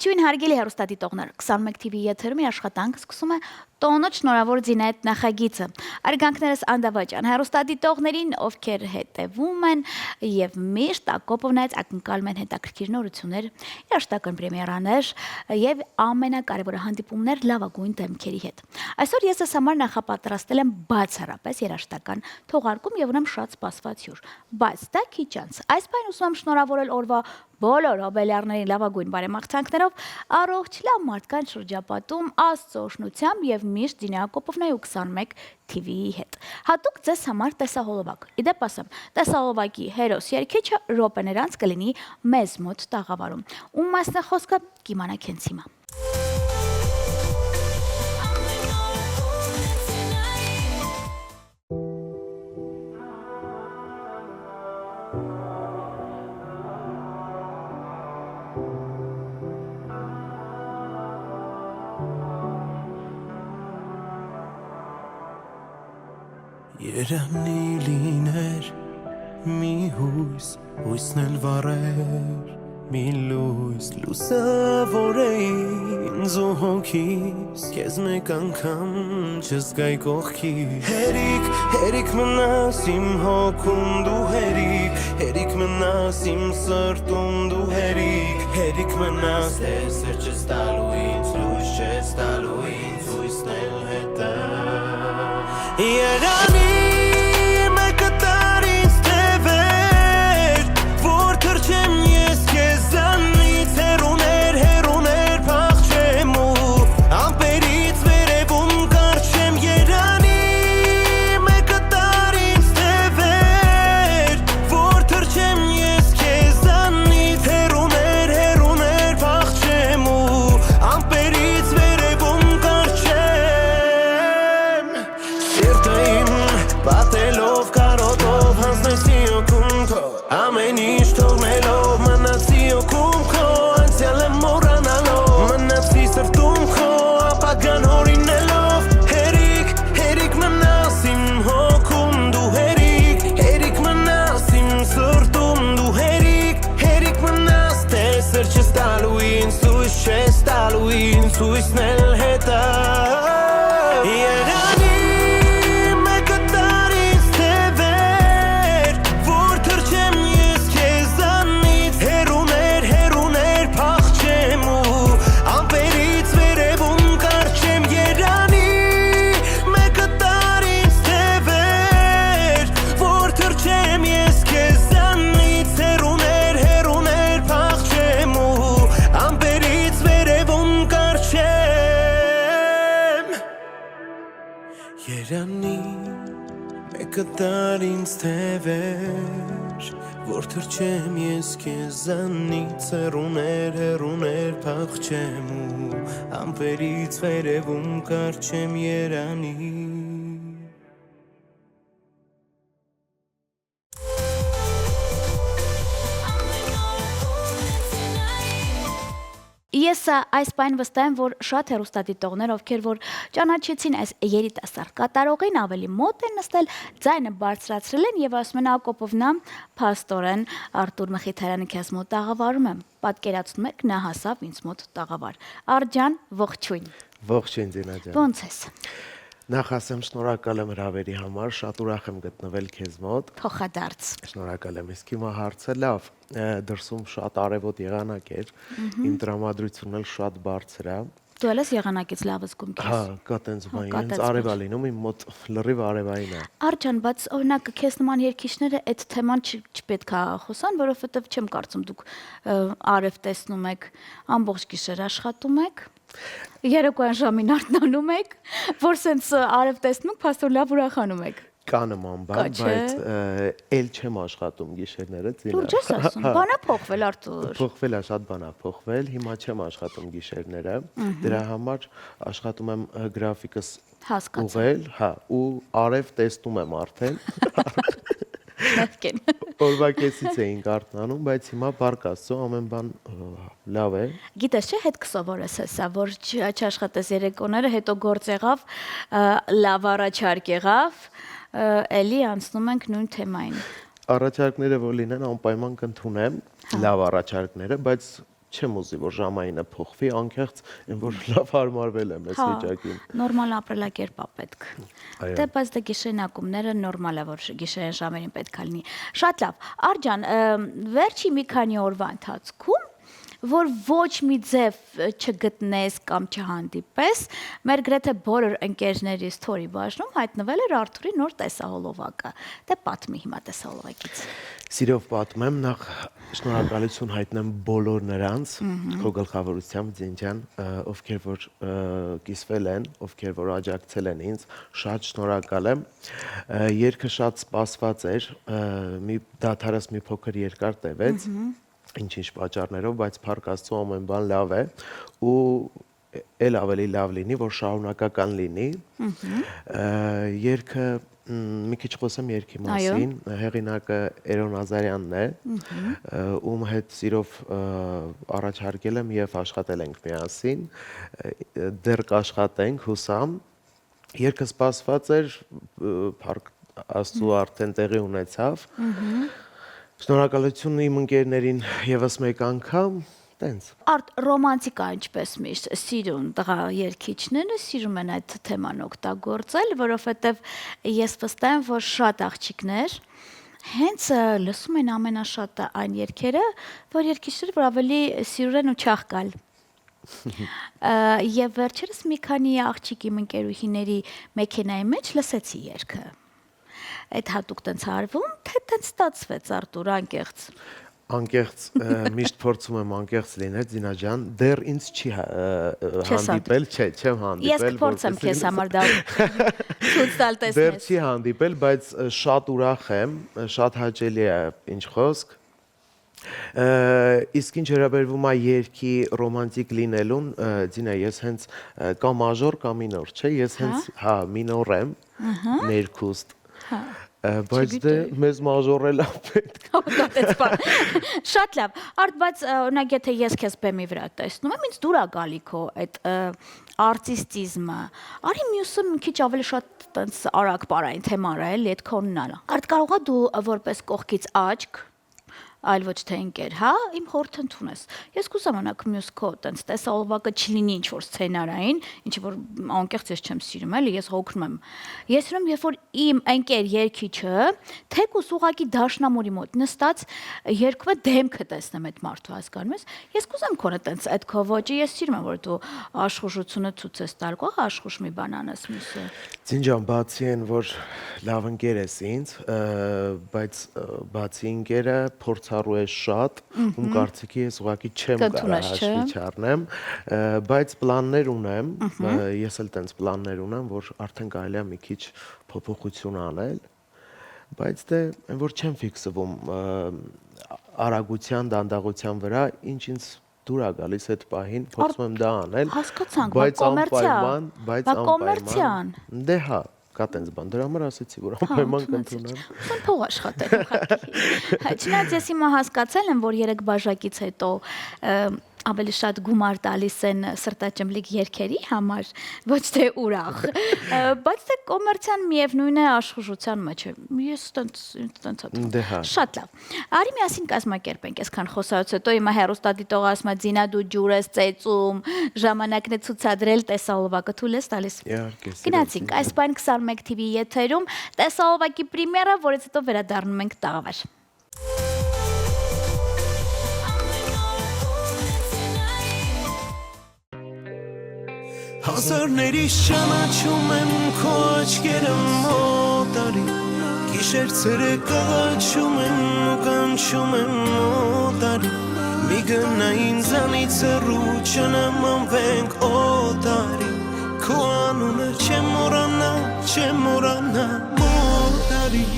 Ողջույն հարգելի հեռուստադիտողներ, 21 TV եթերում աշխատանք սկսում է տոնոց շնորհավոր Զինետ նախագիծը։ Արգանքներս անդավաճան հեռուստադիտողներին, ովքեր հետևում են եւ միշտ ակոպով նայած ակնկալում են հետաքրքիր նորություններ, երաժշտական պրեմիերաներ եւ ամենակարևորը հանդիպումներ լավագույն դեմքերի հետ։ Այսօր ես ես համար նախապատրաստել եմ բացառապես երաժշտական թողարկում եւ ունեմ շատ սպասված հյուր, բայց դա քիչ անց։ Այս բան ուզում եմ շնորհավորել օրվա բոլոր հոբելյարներին լավագույն բարեմաղթանքներով, առողջ լավ մարդկանց շրջապատում, Աստծո օգնությամբ եւ միշտ Զինե Ակոպովնայի ու 21 TV-ի հետ։ Հատուկ ձեզ համար տեսահոլովակ։ Իդեպ ասեմ, տեսահոլովակի հերոս երգիչը րոպե նրանց կլինի մեզ մոտ տաղավարում։ Ում մասն է խոսքը կիմանաք հենց հիմա։ Երանի լիներ մի հույս, հույսն էլ վառեր մի լույս, լուսավոր է ինձ ու հոգիս, քեզ մեկ անգամ չզգայ կողքիս։ Հերիք, հերիք մնաս իմ հոգում դու հերիք, հերիք մնաս իմ սրտում դու հերիք, հերիք մնաս տեսեր չես տալու ինձ, լույս չես տալու ինձ, հույսն էլ հետը։ Երանի Հույսն էլ հետը Երանի մեկը տարից թևեր Որ թրջեմ ես քեզանից Հերուներ փախչեմ ու ամպերից վերևում կարչեմ Երանի մեկը տարից թևեր Որ թրջեմ ես քեզանից Հերուներ փախչեմ ու ամպերից վերևում Երանի մեկը տար ինձ թևեր Որ թրջեմ ես քեզանից Հերուներ փախչեմ ու ամպերից վերևում կարչեմ Երանի Ես այս բան վստահ եմ, որ շատ հեռուստադիտողներ, ովքեր որ ճանաչեցին այս երիտասարդ կատարողին, ավելի մոտ են նստել, ձայնը բարձրացրել են եւ ասում են Ակոպովնա, փաստորեն Արտուր Մխիթարյանը քեզ մոտ տաղավարում եմ։ Պատկերացնում եք, նա հասավ ինձ մոտ տաղավար։ Արտջան, ողջույն։ Ողջույն Զինա ջան։ Ոնց ես։ Նախ ասեմ շնորհակալ եմ հրավերի համար, շատ ուրախ եմ գտնվել քեզ մոտ։ Փոխադարձ։ Շնորհակալ եմ, իսկ հիմա հարցը լավ, դրսում շատ արևոտ եղանակ էր, իմ տրամադրությունն էլ շատ բարձր է։ Դու ելես եղանակից լավ զգում ես։ Հա, կա տենց բան, ինձ արև է լինում, իմ մոտ լրիվ արևային է։ Արտջան, բայց օրինակ քեզ նման երգիչները այդ թեման չպետք է խոսան, որովհետև չեմ կարծում դուք արև տեսնում եք, ամբողջ գիշեր աշխատում եք։ Երեկոյան ժամին արթնանում եք, որ սենց արև տեսնում եք, փաստոր լավ ուրախանում եք։ Կա նման բան, բայց էլ չեմ աշխատում գիշերները, Զինա։ Դու չես ասում, բան է փոխվել Արտուր։ Փոխվել է, շատ բան է փոխվել, հիմա չեմ աշխատում գիշերները, դրա համար աշխատում եմ գրաֆիկս ուղղել, հա, ու արև տեսնում եմ արդեն։ Մեղքեն։ Օրվա կեսից էինք արթնանում, բայց հիմա բարգ Աստծո ամեն բան լավ է։ Գիտես չէ, հետ կսովորես հեսա, որ չաշխատես երեկոները, հետո գործ եղավ, լավ առաջարկ եղավ, էլի անցնում ենք նույն թեմային։ Առաջարկները որ լինեն անպայման կընդունեմ, լավ առաջարկները, բայց չեմ ուզի, որ ժամայինը փոխվի, անկեղծ, այն որ լավ հարմարվել եմ այս վիճակին։ Նորմալ ապրելակերպ է պետք։ Այո։ Դե բայց դե գիշերային ակումբները նորմալ է, որ գիշերային ժամերին պետք է լինի։ Շատ լավ։ Արջան, վերջի մի քանի օրվա ընթացքում որ ոչ մի ձև չգտնես կամ չհանդիպես, մեր գրեթե բոլոր ընկերների սթորի բաժնում հայտնվել էր Արթուրի նոր տեսահոլովակը։ Դե պատմի հիմա տեսահոլովակից։ Սիրով պատմեմ, նախ շնորհակալություն հայտնեմ բոլոր նրանց, քո գլխավորությամբ Ձինջան, ովքեր որ կիսվել են, ովքեր որ աջակցել են ինձ, շատ շնորհակալ եմ։ Երգը շատ սպասված էր, մի դադարս մի փոքր երկար տևեց, ինչ-ինչ պատճառներով, բայց փառք Աստծո ամեն բան լավ է ու էլ ավելի լավ լինի, որ շարունակական լինի։ Երգը մի քիչ խոսեմ երգի մասին, հեղինակը Էրոն Ազարյանն է, ում հետ սիրով առաջարկել եմ եւ աշխատել ենք միասին, դեռ կաշխատենք, հուսամ։ Երգը սպասված էր, փառք Աստծո արդեն տեղի ունեցավ։ Շնորհակալություն իմ ընկերներին եւս մեկ անգամ, տենց։ Արդ ռոմանտիկա ինչպես միշտ սիրուն տղա երգիչները սիրում են այդ թեման օգտագործել, որովհետեւ ես վստահ եմ, որ շատ աղջիկներ հենց լսում են ամենաշատը այն երգերը, որ երգիչները որ ավելի սիրուն են ու չաղկալ։ Եվ վերջերս մի քանի աղջիկ իմ ընկերուհիների մեքենայի մեջ լսեցի երգը։ Այդ հատուկ տենց արվում, թե տենց ստացվեց Արտուր անկեղծ։ Անկեղծ միշտ փորձում եմ անկեղծ լինել, Զինա ջան, դեռ ինձ չի հանդիպել, չեմ հանդիպել։ Ես կփորձեմ քեզ համար դա ցույց տալ տեսնես։ Դեռ չի հանդիպել, բայց շատ ուրախ եմ, շատ հաճելի է, ինչ խոսք։ Իսկ ինչ հրաբերվում է երգի ռոմանտիկ լինելուն, Զինա, ես հենց կա մաժոր, կա մինոր, չէ՞, ես հենց հա մինոր եմ, ներքուստ։ Բայց դե մեզ մաժորելա պետք։ Շատ լավ։ Արդ, բայց օրինակ եթե ես քեզ բեմի վրա տեսնում եմ, ինձ դուր է գալի քո այդ արտիստիզմը։ Արի մյուսը մի քիչ ավելի շատ տենց արագ պարային թեման է, էլի այդ քոնն է։ Արդ կարող է դու որպես կողքից աչք այլ ոչ թե ընկեր, հա, իմ խորհրդն ես։ Ես կուզեմ անակ մյուս քո տենց տեսահոլովակը չլինի ինչ որ սցենարային, ինչը որ անկեղծ ես չեմ սիրում, էլի ես հոգնում եմ։ Ես սիրում երբ որ իմ ընկեր երգիչը թեկուս ուղակի դաշնամուրի մոտ նստած երգում է դեմքը տեսնեմ այդ մարդու, հասկանում ես։ Ես կուզեմ քոնը տենց այդ քո ոճը, ես սիրում եմ որ դու աշխուժությունը ցույց տալ, կողա աշխուժ մի բան անես մյուսը։ Ձինջան, բացի այն որ լավ ընկեր ես ինձ, բայց բացի ընկերը փորձառու է շատ, ում կարծիքի ես ուղղակի չեմ կարող հաշվի չառնեմ, բայց պլաններ ունեմ, ես էլ տենց պլաններ ունեմ, որ արդեն կարելի է մի քիչ փոփոխություն անել, բայց դե այն որ չեմ ֆիքսվում արագության, դանդաղության վրա, ինչ ինձ դուր է գալիս այդ պահին, փորձում եմ դա անել, հասկացանք, բայց անպայման, դե հա, կա տենց բան, դրա համար ասեցի, որ անպայման կընդունեմ։ Ուսում փող աշխատել ուղղակի։ Չնայած ես հիմա հասկացել եմ, որ 3 բաժակից հետո ավելի շատ գումար տալիս են սրտաճմլիկ երգերի համար, ոչ թե ուրախ, բայց թե կոմերցիան միևնույն է աշխուժության մեջ է։ Ես տենց շատ լավ։ Արի միասին կազմակերպենք, այսքան խոսալուց հետո հիմա հեռուստադիտողը ասում է Զինա դու ջուր ես ծեծում, ժամանակն է ցուցադրել տեսահոլովակը թույլ ես տալիս։ Գնացինք, այս բան 21 TV եթերում տեսահոլովակի պրեմիերա, որից հետո վերադառնում ենք տաղավար։ Հազարների ճանաչում եմ քո աչքերը մոտարի Գիշեր ցերեկ աղաչում եմ ու կանչում եմ մոտարի Մի գնա ինձանից հեռու չնմանվենք օտարի Քո անունը չեմ մոռանա մոտարի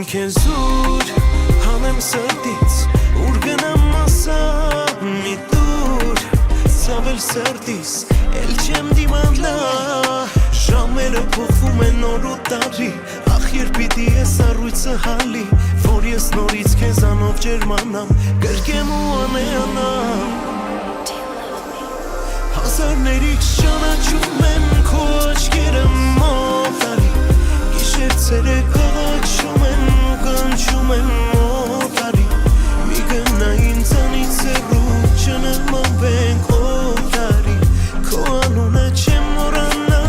Քեզ ուր հանեմ սրտից ուր գնամ ասա մի դուր ցավել սրտից էլ չեմ դիմանա ժամերը փոխվում են օր ու տարի ախ երբ պիտի սառույցը հալի, որ ես նորից քեզանով ջերմանամ, գրկեմ ու անեանամ։ Հազարներից ճանաչում եմ քո աչքերը մոտարի, գիշեր ցերեկ աղաչում եմ ու կանչում եմ մոտարի, մի գնա ինձանից հեռու չնմանվենք օտարի, քո անունը չեմ մոռանա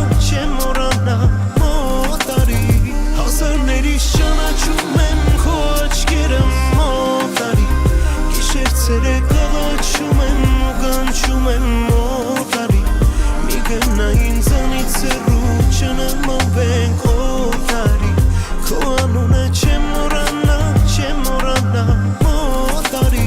մոտարի, հազարներից ճանաչում եմ քո աչքերը մոտարի, գիշեր ցերեկ աղաչում եմ ու կանչում եմ մոտարի, մի գնա ինձանից հեռու չնմանվենք օտարի, քո անունը չեմ մոռանա մոտարի։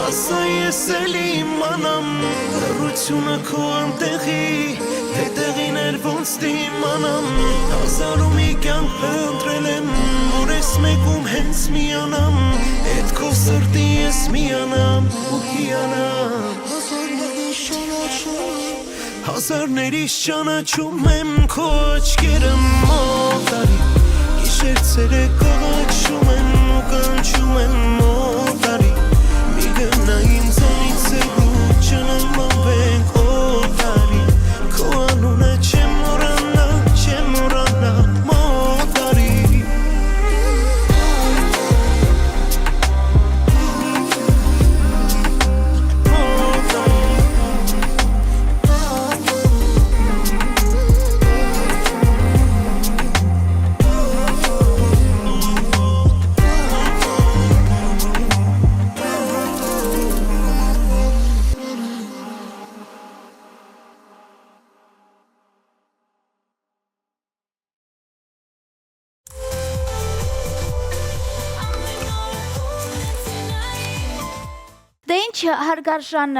Ասա ես էլ իմանամ, լռությունը քո անտեղի, թե տեղին էր ոնց դիմանամ, հազարու մի կյանք փնտրել եմ, որ ես մեկում հենց միանամ, էդ քո սրտի ես միանամ ու հիանամ, հազարներից ճանաչում եմ քո աչքերը մոտարի, գիշեր ցերեկ աղաչում եմ ու կանչում եմ մոտարի, մի գնա ինձանից հեռու չնմանվենք օտարի, քո անունը չեմ մոռանա մոտարի։ Դե ինչ հարգարժան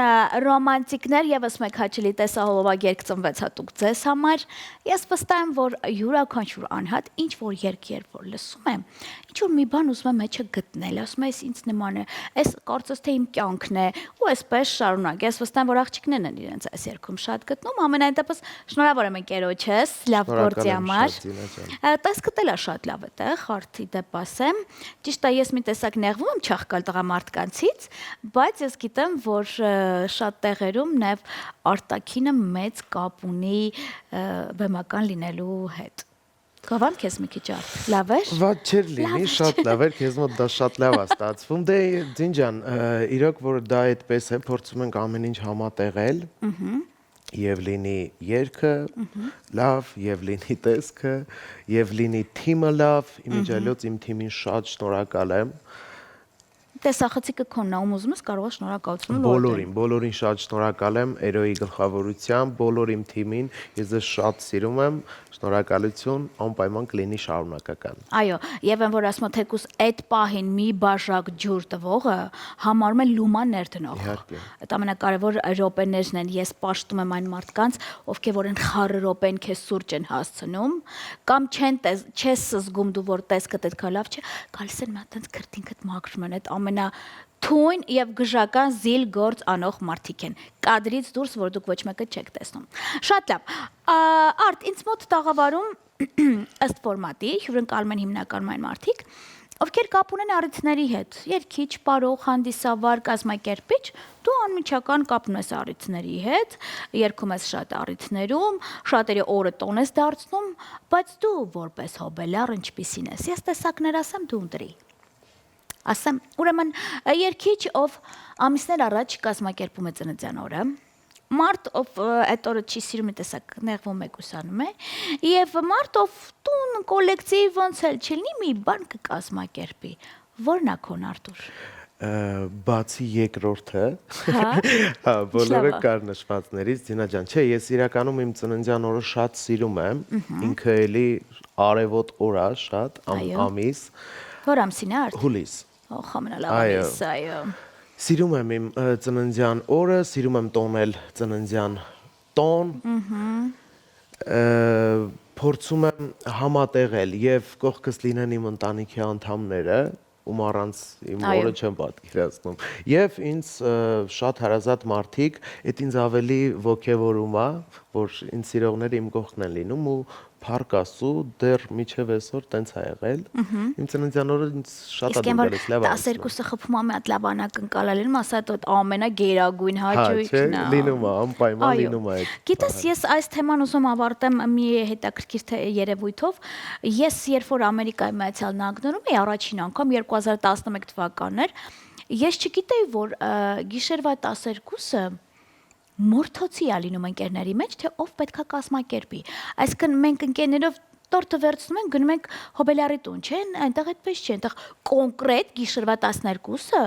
ռոմանտիկներ եւս մեկ հաճելի տեսահոլովակ ծնվեց հատուկ ձեզ համար։ Ես վստահ եմ, որ յուրաքանչյուր անհատ ինչ որ երբ որ լսում է, ինչ որ մի բան ուզում է մեջը գտնել, ասում է ինձ նման է, այս կարծես թե իմ կյանքն է, ու այսպես շարունակ։ Ես վստահ եմ, որ աղջիկներն են իրենց այս երգում շատ գտնում, ամենայն դեպս շնորհավոր եմ ընկերոջս, լավ գործի համար։ Տեսքը տելա շատ լավ է տեղ, խարթի դեպ ասեմ։ Ճիշտ է, ես մի տեսակ նեղվում եմ չաղկալ տղամարդկանցից, բայց ես գիտեմ, որ շատ տեղերում նաև արտաքինը մեծ կապ ունի բեմական լինելու հետ։ Գավամ քեզ մի քիչ արդ, լավ էր։ Ված չէր լինի, շատ լավ էր, քեզ մոտ դա շատ լավ է ստացվում։ Դե Ձինջան, իրոք որ դա այդպես է, փորձում ենք ամեն ինչ համատեղել։ Եվ լինի երգը լավ, եւ լինի տեսքը, եւ լինի թիմը լավ, իմիջիայլոց իմ թիմին շատ շնորհակալ եմ։ Տեսախցիկը քոնն ում ուզում ես կարող ես շնորհակալություն բոլորին շատ շնորհակալ եմ Էրոյի գլխավորությամբ, բոլոր իմ թիմին, ես ձեզ շատ սիրում եմ, շնորհակալություն, անպայման կլինի շարունակական։ Այո, եւ այն որ ասում թեկուս այդ պահին մի բաժակ ջուր տվողը համարում է լումա ներդնող։ Այդ ամենակարևոր րոպեներն են, ես պաշտում եմ այն մարդկանց, ովքեր որ են խառը րոպեն քեզ սուրճ են հասցնում, կամ չես զգում դու որ տեսքդ այդքան լավ չէ, գալիս են մա տենց քրտինքդ մաքրում են այդ թույն եւ գժական զիլ գործ անող մարդիկ են։ Կադրից դուրս, որ դուք ոչ մեկը չեք տեսնում։ Շատ լավ։ Արդ ինձ մոտ տաղավարում ըստ ֆորմատի հյուրընկալում են հիմնականում այն մարդիկ, ովքեր կապ ունեն առիթների հետ։ Երգիչ, պարող, հանդիսավար, կազմակերպիչ, դու անմիջական կապ ունես առիթների հետ, երգում ես շատ առիթներում, շատերի օրը տոն ես դարձնում, բայց դու որպես հոբելար ինչպիսին ես։ Ես տեսակներ ասեմ, դու ընտրի։ Ասեմ, ուրեմն երգիչ, ով ամիսներ առաջ կազմակերպում է ծննդյան օրը, մարդ, ով այդ օրը չի սիրում, տեսակ նեղվում է, գուսանում է, եւ մարդ, ով տուն կոլեկտիվ ոնց էլ չլինի, մի բան կկազմակերպի։ Որն է քոն Արտուր։ Բացի երկրորդը, բոլորը կար նշվածներից, Ձինա ջան, չէ, ես իրականում իմ ծննդյան օրը շատ սիրում եմ, ինքը էլի արևոտ օր է շատ, ամիս։ Որ ամսին է Արդ։ Հուլիս։ Ոխ ամենալավ ամիս, այո։ Սիրում եմ իմ ծննդյան օրը, սիրում եմ տոնել ծննդյան տոն։ Փորձում եմ համատեղել եւ կողքս լինեն իմ ընտանիքի անդամները, ում առանց իմ օրը չեմ պատկերացնում։ Եվ ինձ շատ հարազատ մարդիկ, այդ ինձ ավելի ոգևորում է, որ ինձ սիրողները իմ կողքն են լինում ու փառք Աստծո, դեռ միջև այսօր տենց ա եղել։ Իմ ծննդյան օրը ինձ շատ ա դուրս լավ։ 12-ը խփում եմ այդ լավ անակնկալ լինում, ասա դա ամենագերագույն հաճույքն է։ Լինում է, անպայման լինում է այդ։ Գիտես, ես այս թեման ուզում ավարտեմ մի հետաքրքիր երևույթով։ Ես երբ որ Ամերիկայի Միացյալ Նահանգներում էի առաջին անգամ 2011 թվականն էր, ես չգիտեի, որ գիշերվա 12-ը մորթոցի է լինում ընկերների մեջ, թե ով պետքա կազմակերպի։ Այսինքն մենք ընկերներով տորտը վերցնում ենք, գնում ենք Հոբելյարի տուն, չէ՞, այնտեղ այդպես չէ, այնտեղ կոնկրետ գիշերվա 12-ը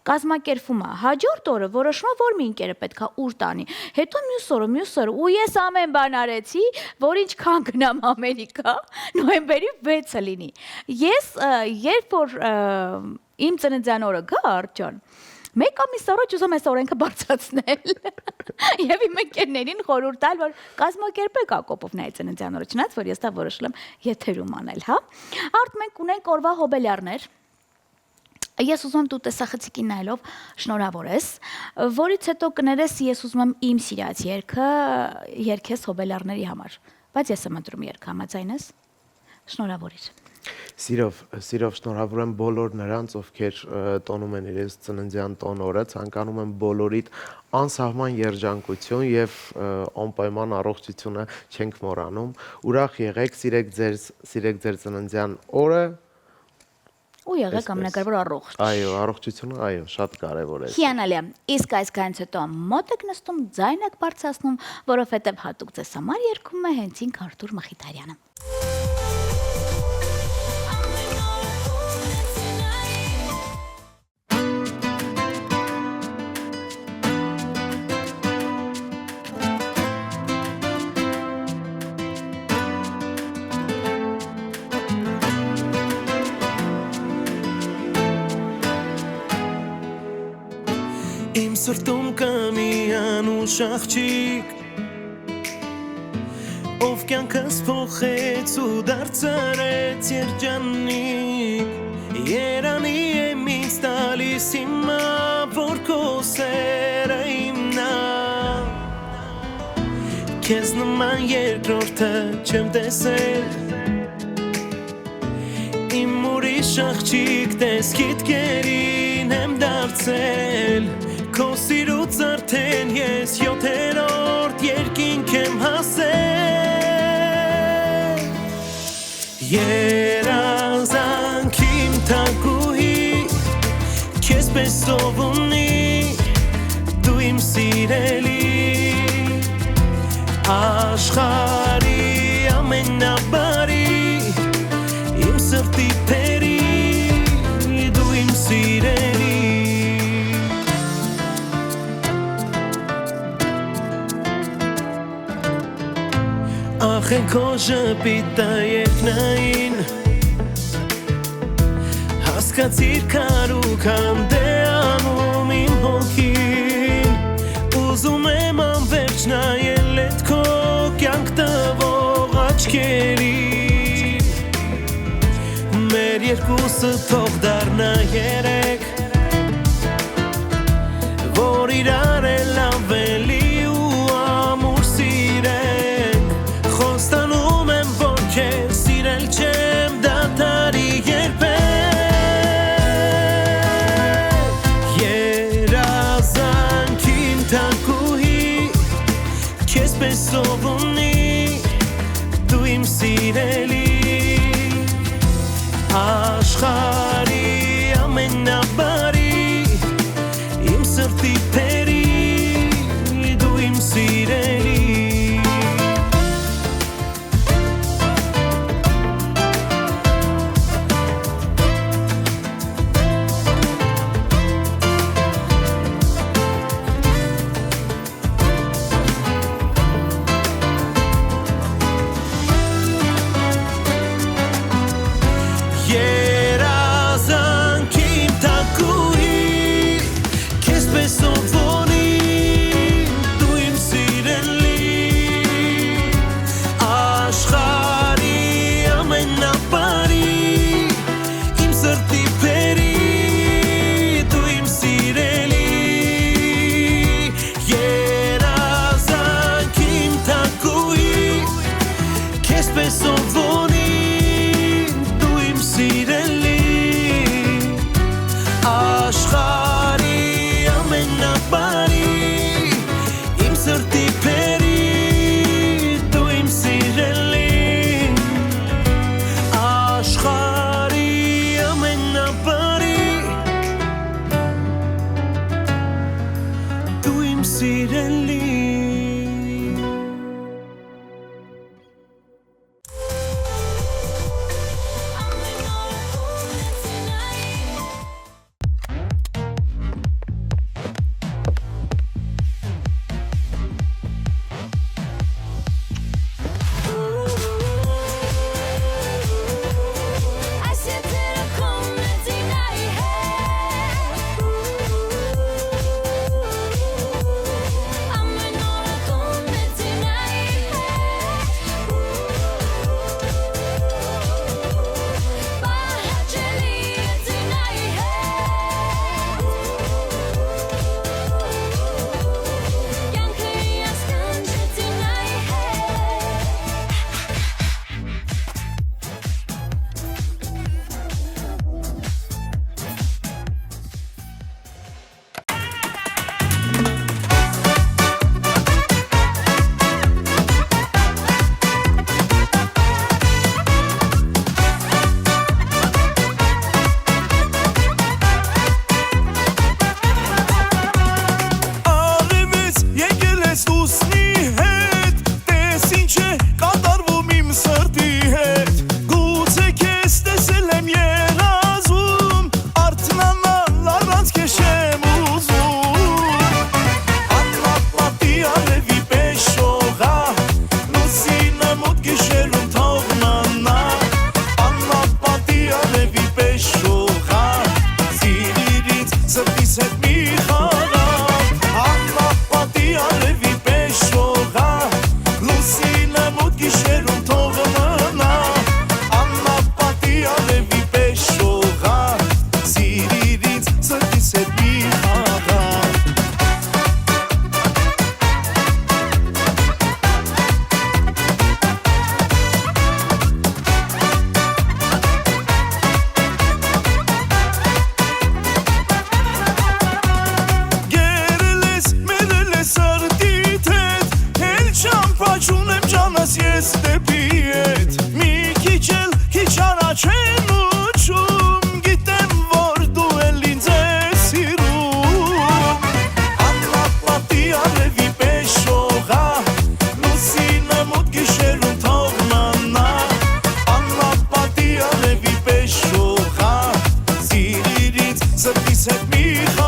կազմակերպվում է։ Հաջորդ օրը որոշվում է, որ մի ընկերը պետքա ուր տանի։ Հետո մյուս օրը, ու ես ամեն բան արեցի, որ ինչքան գնամ Ամերիկա, նոյեմբերի 6-ը լինի։ Ես երբ որ իմ ծննդյան օրը գա, Արտյոն, մեկ ամիս առաջ ուզում այս օրենքը բարձրացնել եւ իմ ընկերներին խորհուրդ տալ, որ կազմակերպեք Ակոպովնայի ծննդյան օրը, չնայած որ ես դա որոշել եմ եթերում անել, հա։ Արդ մենք ունենք օրվա հոբելյարներ։ Ես ուզում եմ դու տեսախցիկին նայելով շնորհավոր ես, որից հետո կներես ես ուզում եմ իմ սիրած երգը երգես հոբելյարների համար, բայց ես եմ ընտրում երգը, համաձայն ես։ Շնորհավոր ես։ Սիրով շնորհավոր եմ բոլոր նրանց, ովքեր տոնում են իրենց ծննդյան տոն օրը, ցանկանում եմ բոլորիդ անսահման երջանկություն եւ անպայման առողջությունը չենք մոռանում։ Ուրախ եղեք, սիրեք ձեր ծննդյան օրը։ Ու եղեք ամենակարևոր առողջ։ Այո, առողջությունը, այո, շատ կարևոր է։ Հիանալի է։ Իսկ այս կանց հետո մոտ եք նստում, ձայն եք բարձրացնում, որովհետեւ հատուկ ձեզ համար երգում է հենց ինք Արթուր Մխիթարյանը։ Իմ սրտում կա մի անուշ աղջիկ, ով կյանքս փոխեց ու դարձրեց երջանիկ։ Երանի եմ ինձ տալիս հիմա, որ քո սերը իմն է։ Քեզ նման երկրորդը չեմ տեսել, իմ ուրիշ աղջիկ տեսքիդ կերին եմ դարձել։ Քո սիրուց արդեն ես 7-րդ երկինք եմ հասել։ Երազանքիմ թանկուհի, քեզ պես ով ունի, դու իմ սիրելի, աշխարհի ամենաբարի, իմ սրտի փերի, դու իմ սիրելի։ Ախ են քո ժպիտը երկնային, հասկացիր քարուկ հանդեանում իմ հոգին, ուզում եմ անվերջ նայել էդ քո կյանք տվող աչքերին, մեր երկուսը թող դառնա երեք, որ իրար էլ ավելի ով ունի, դու իմ սիրելի, աշխարհի ամենաբարի, իմ սրտի փերի, սիրելի Set me